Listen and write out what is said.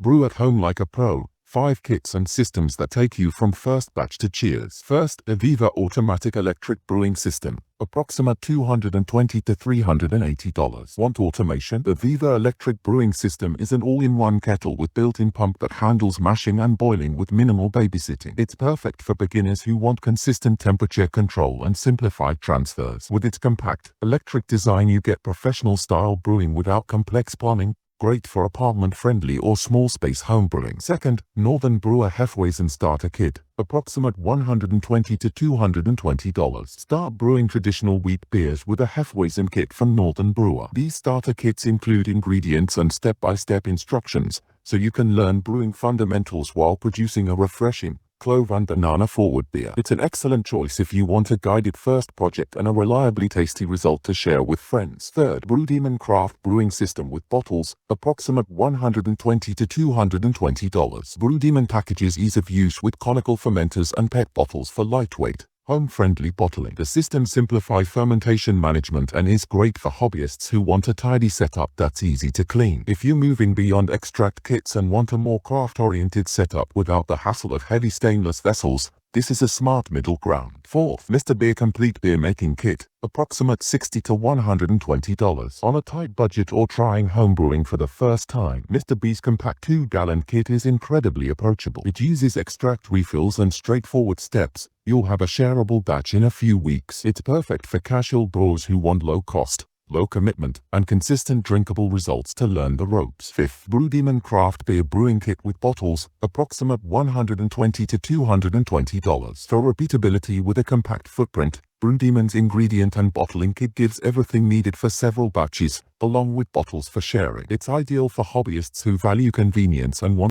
Brew at home like a pro. 5 kits and systems that take you from first batch to cheers. First, Aviva Automatic Electric Brewing System. Approximate $220 to $380. Want automation? The Aviva Electric Brewing System is an all-in-one kettle with built-in pump that handles mashing and boiling with minimal babysitting. It's perfect for beginners who want consistent temperature control and simplified transfers. With its compact, electric design, you get professional-style brewing without complex plumbing. Great for apartment-friendly or small-space home brewing. Second, Northern Brewer Hefeweizen Starter Kit. Approximate $120 to $220. Start brewing traditional wheat beers with a Hefeweizen kit from Northern Brewer. These starter kits include ingredients and step-by-step instructions, so you can learn brewing fundamentals while producing a refreshing, clove and banana-forward beer. It's an excellent choice if you want a guided first project and a reliably tasty result to share with friends. Third, Brewdemon Craft Brewing System with bottles. Approximate $120 to $220. Brewdemon packages ease of use with conical fermenters and PET bottles for lightweight, home-friendly bottling. The system simplifies fermentation management and is great for hobbyists who want a tidy setup that's easy to clean. If you're moving beyond extract kits and want a more craft-oriented setup without the hassle of heavy stainless vessels, this is a smart middle ground. Fourth, Mr. Beer Complete Beer Making Kit. Approximate $60 to $120. On a tight budget or trying homebrewing for the first time, Mr. B's compact 2-gallon kit is incredibly approachable. It uses extract refills and straightforward steps. You'll have a shareable batch in a few weeks. It's perfect for casual brewers who want low cost, low commitment, and consistent drinkable results to learn the ropes. Fifth, Brewdemon Craft Beer Brewing Kit with bottles. Approximate $120 to $220. For repeatability with a compact footprint, Brewdemon's ingredient and bottling kit gives everything needed for several batches, along with bottles for sharing. It's ideal for hobbyists who value convenience and want